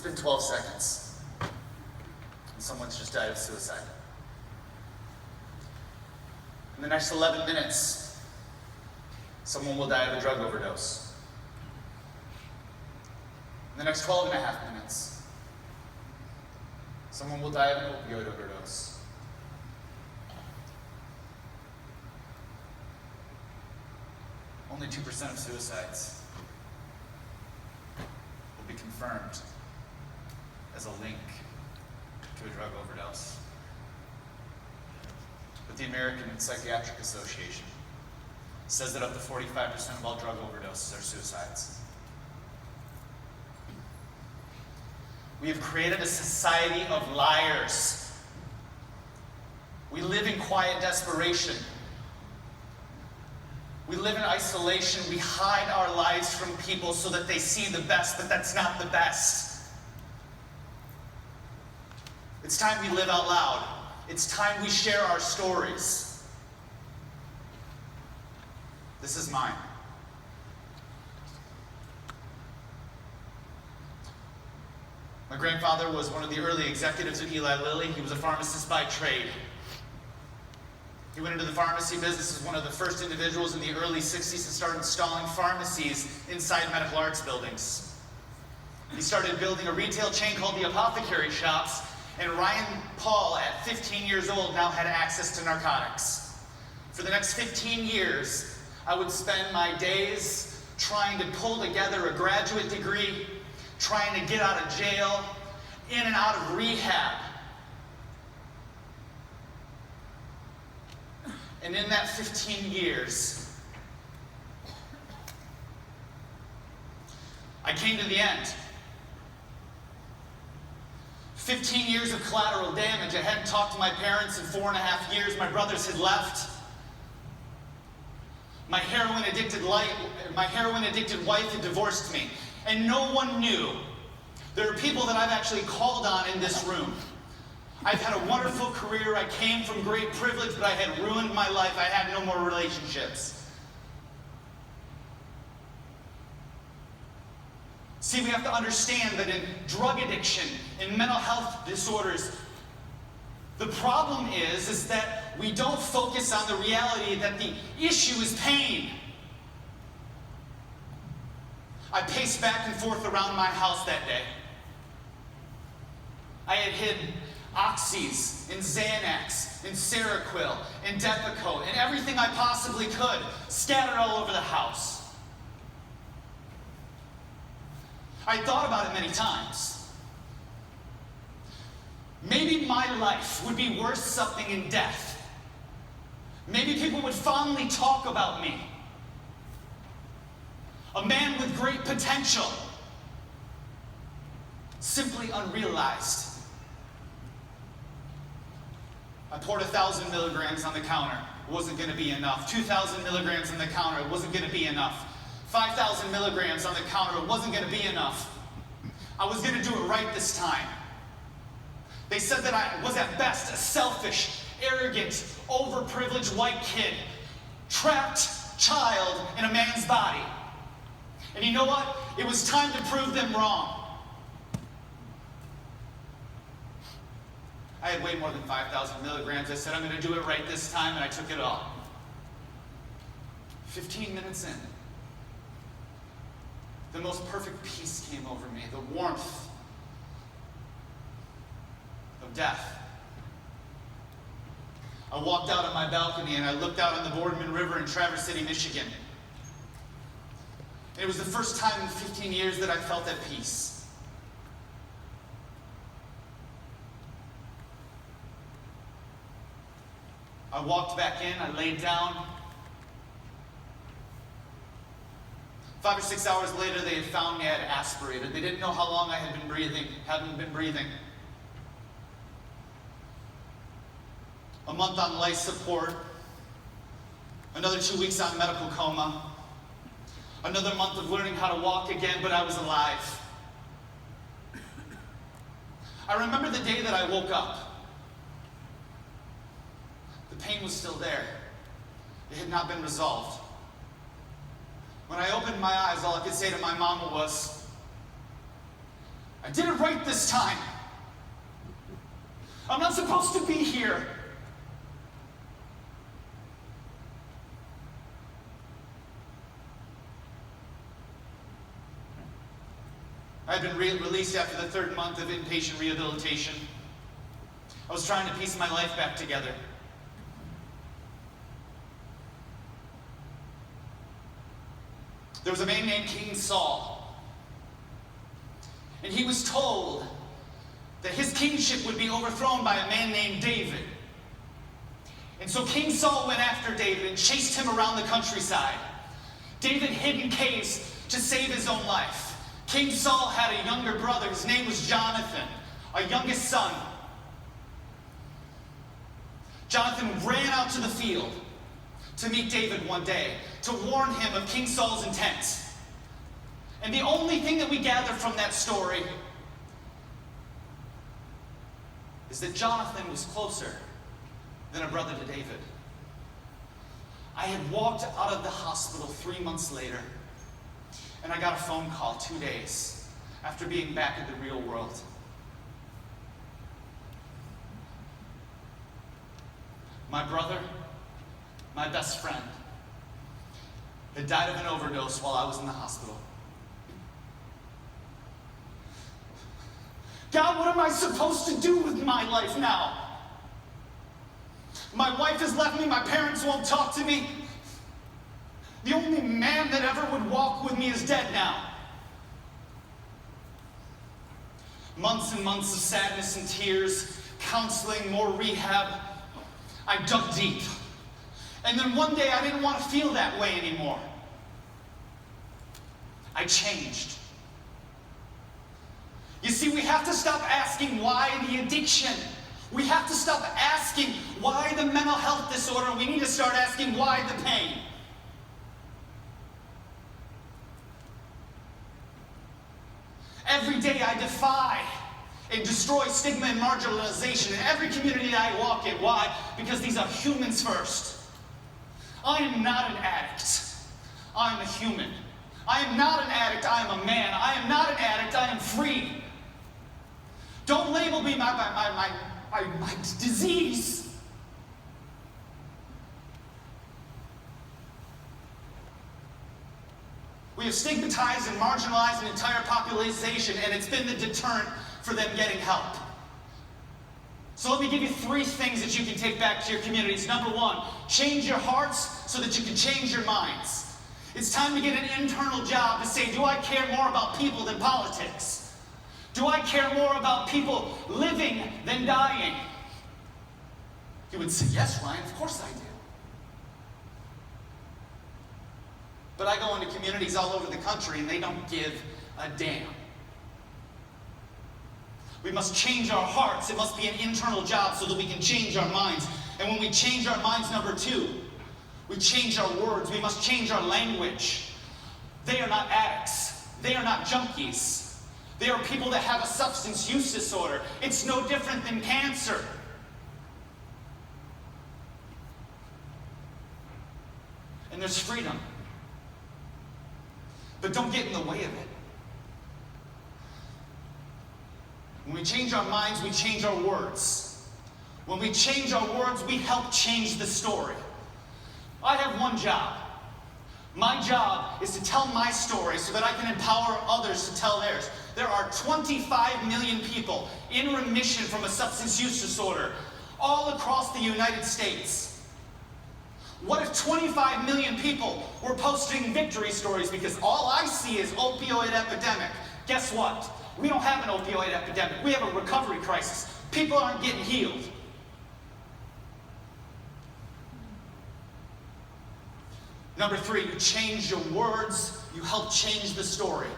been 12 seconds, and someone's just died of suicide. In the next 11 minutes, someone will die of a drug overdose. In the next 12 and a half minutes, someone will die of an opioid overdose. Only 2% of suicides will be confirmed as a link to a drug overdose. But the American Psychiatric Association says that up to 45% of all drug overdoses are suicides. We have created a society of liars. We live in quiet desperation. We live in isolation. We hide our lives from people so that they see the best, but that's not the best. It's time we live out loud. It's time we share our stories. This is mine. My grandfather was one of the early executives at Eli Lilly. He was a pharmacist by trade. He went into the pharmacy business as one of the first individuals in the early 60s to start installing pharmacies inside medical arts buildings. He started building a retail chain called the Apothecary Shops, and Ryan Paul, at 15 years old, now had access to narcotics. For the next 15 years, I would spend my days trying to pull together a graduate degree, trying to get out of jail, in and out of rehab. And in that 15 years, I came to the end. 15 years of collateral damage. I hadn't talked to my parents in 4.5 years. My brothers had left. My heroin-addicted wife had divorced me. And no one knew. There are people that I've actually called on in this room. I've had a wonderful career. I came from great privilege, but I had ruined my life. I had no more relationships. See, we have to understand that in drug addiction, in mental health disorders, the problem is that we don't focus on the reality that the issue is pain. I paced back and forth around my house that day. I had hidden Oxys, and Xanax, and Seroquel, and Depakote, and everything I possibly could, scattered all over the house. I thought about it many times. Maybe my life would be worth something in death. Maybe people would fondly talk about me. A man with great potential, simply unrealized. I poured 1,000 milligrams on the counter. It wasn't going to be enough. 2,000 milligrams on the counter. It wasn't going to be enough. 5,000 milligrams on the counter. It wasn't going to be enough. I was going to do it right this time. They said that I was at best a selfish, arrogant, overprivileged white kid, trapped child in a man's body. And you know what? It was time to prove them wrong. I had way more than 5,000 milligrams. I said, I'm going to do it right this time, and I took it all. 15 minutes in, the most perfect peace came over me, the warmth of death. I walked out on my balcony, and I looked out on the Boardman River in Traverse City, Michigan. And it was the first time in 15 years that I felt at peace. I walked back in, I laid down. 5 or 6 hours later, they had found me. I had aspirated. They didn't know how long I had been breathing, hadn't been breathing. A month on life support. Another 2 weeks on medical coma. Another month of learning how to walk again, but I was alive. I remember the day that I woke up. The pain was still there. It had not been resolved. When I opened my eyes, all I could say to my mama was, I did it right this time. I'm not supposed to be here. I had been released after the 3rd month of inpatient rehabilitation. I was trying to piece my life back together. There was a man named King Saul, and he was told that his kingship would be overthrown by a man named David. And so King Saul went after David and chased him around the countryside. David hid in caves to save his own life. King Saul had a younger brother. His name was Jonathan, a youngest son. Jonathan ran out to the field to meet David one day, to warn him of King Saul's intent. And the only thing that we gather from that story is that Jonathan was closer than a brother to David. I had walked out of the hospital 3 months later, and I got a phone call 2 days after being back in the real world. My brother, my best friend, had died of an overdose while I was in the hospital. God, what am I supposed to do with my life now? My wife has left me, my parents won't talk to me. The only man that ever would walk with me is dead now. Months and months of sadness and tears, counseling, more rehab. I dug deep. And then one day I didn't want to feel that way anymore. I changed. You see, we have to stop asking why the addiction. We have to stop asking why the mental health disorder. We need to start asking why the pain. Every day I defy and destroy stigma and marginalization in every community that I walk in. Why? Because these are humans first. I am not an addict. I am a human. I am not an addict. I am a man. I am not an addict. I am free. Don't label me my disease. We have stigmatized and marginalized an entire population, and it's been the deterrent for them getting help. So let me give you 3 things that you can take back to your communities. Number 1, change your hearts so that you can change your minds. It's time to get an internal job to say, do I care more about people than politics? Do I care more about people living than dying? You would say, yes, Ryan, of course I do. But I go into communities all over the country and they don't give a damn. We must change our hearts. It must be an internal job so that we can change our minds. And when we change our minds, number 2, we change our words. We must change our language. They are not addicts. They are not junkies. They are people that have a substance use disorder. It's no different than cancer. And there's freedom. But don't get in the way of it. When we change our minds, we change our words. When we change our words, we help change the story. I have one job. My job is to tell my story so that I can empower others to tell theirs. There are 25 million people in remission from a substance use disorder all across the United States. What if 25 million people were posting victory stories because all I see is opioid epidemic? Guess what? We don't have an opioid epidemic. We have a recovery crisis. People aren't getting healed. Number 3, you change your words, you help change the story.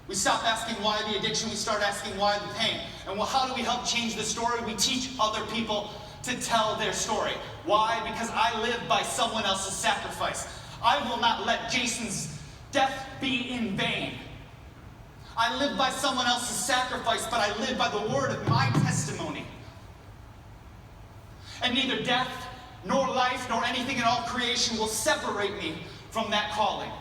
We stop asking why the addiction, we start asking why the pain. And well, how do we help change the story? We teach other people to tell their story. Why? Because I live by someone else's sacrifice. I will not let Jason's death be in vain. I live by someone else's sacrifice, but I live by the word of my testimony. And neither death, nor life, nor anything in all creation will separate me from that calling.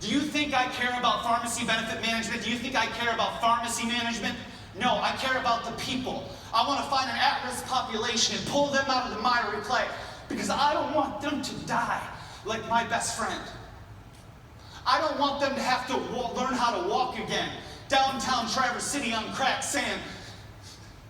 Do you think I care about pharmacy benefit management? Do you think I care about pharmacy management? No, I care about the people. I want to find an at-risk population and pull them out of the miry clay because I don't want them to die like my best friend. I don't want them to have to learn how to walk again. Downtown Traverse City on cracked sand.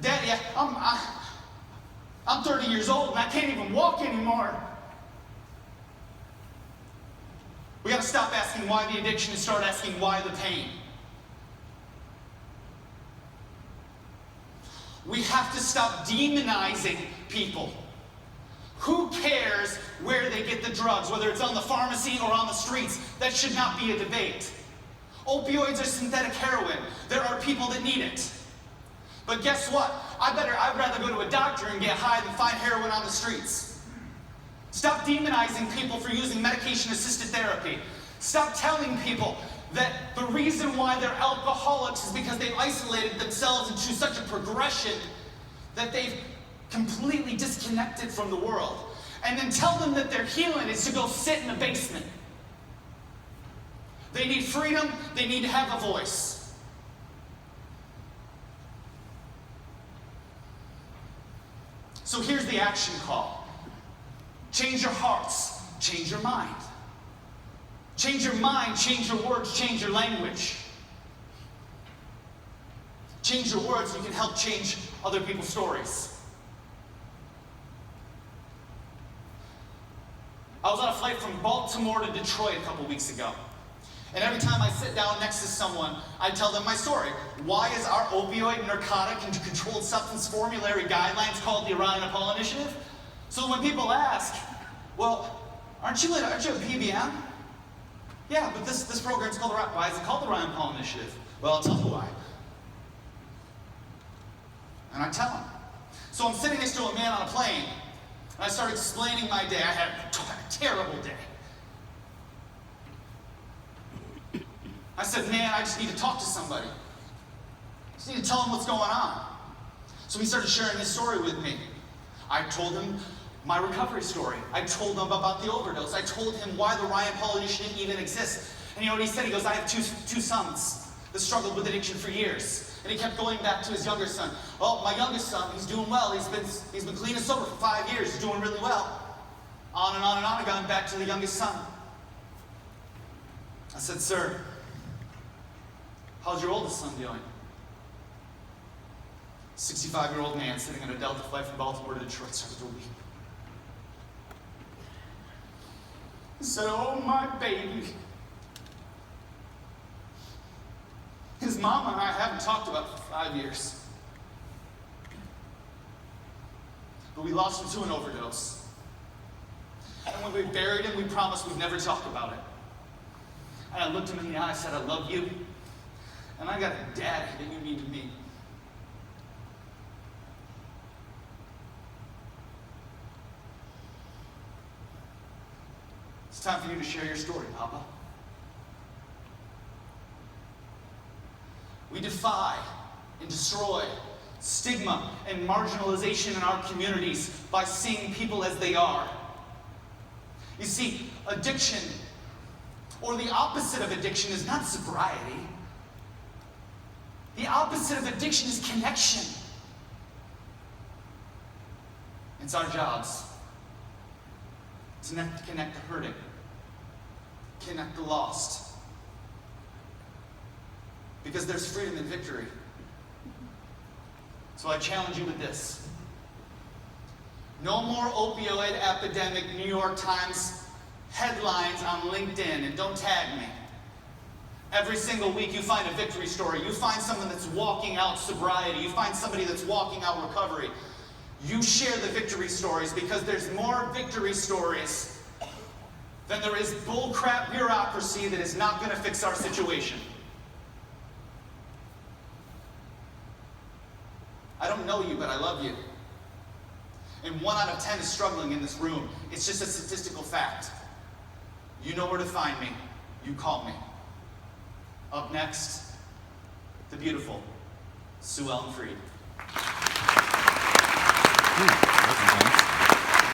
Daddy, I'm 30 years old and I can't even walk anymore. We got to stop asking why the addiction and start asking why the pain. We have to stop demonizing people. Who cares where they get the drugs, whether it's on the pharmacy or on the streets? That should not be a debate. Opioids are synthetic heroin. There are people that need it. But guess what? I'd rather go to a doctor and get high than find heroin on the streets. Stop demonizing people for using medication-assisted therapy. Stop telling people that the reason why they're alcoholics is because they've isolated themselves into such a progression that they've completely disconnected from the world. And then tell them that their healing is to go sit in the basement. They need freedom. They need to have a voice. So here's the action call. Change your hearts. Change your mind. Change your mind. Change your words. Change your language. Change your words, and you can help change other people's stories. I was on a flight from Baltimore to Detroit a couple weeks ago. And every time I sit down next to someone, I tell them my story. Why is our opioid, narcotic, and controlled substance formulary guidelines called the Orion and Paul Initiative? So when people ask, well, aren't you a PBM? Yeah, but this program's called Orion. Why is it called the Orion and Paul Initiative? Well, I'll tell you why. And I tell them. So I'm sitting next to a man on a plane, and I start explaining my day. I had a terrible day. I said, man, I just need to talk to somebody. I just need to tell him what's going on. So he started sharing his story with me. I told him my recovery story. I told him about the overdose. I told him why the Orion Paul Initiative even exists. And you know what he said? He goes, I have two sons that struggled with addiction for years. And he kept going back to his younger son. Well, my youngest son, he's doing well. He's been clean and sober for 5 years. He's doing really well. On and on and on, I got back to the youngest son. I said, sir, how's your oldest son doing? 65-year-old man sitting on a Delta flight from Baltimore to Detroit started to weep. He said, oh, my baby. His mama and I haven't talked about it for 5 years. But we lost him to an overdose. And when we buried him, we promised we'd never talk about it. And I looked him in the eye, I said, I love you. And I got a daddy that you need to meet. It's time for you to share your story, Papa. We defy and destroy stigma and marginalization in our communities by seeing people as they are. You see, addiction, or the opposite of addiction, is not sobriety. The opposite of addiction is connection. It's our jobs to connect the hurting, connect the lost. Because there's freedom in victory. So I challenge you with this. No more opioid epidemic New York Times headlines on LinkedIn, and don't tag me. Every single week you find a victory story. You find someone that's walking out sobriety. You find somebody that's walking out recovery. You share the victory stories, because there's more victory stories than there is bullcrap bureaucracy that is not going to fix our situation. I don't know you, but I love you. And 1 out of 10 is struggling in this room. It's just a statistical fact. You know where to find me. You call me. Up next, the beautiful Sue Ellen Freed.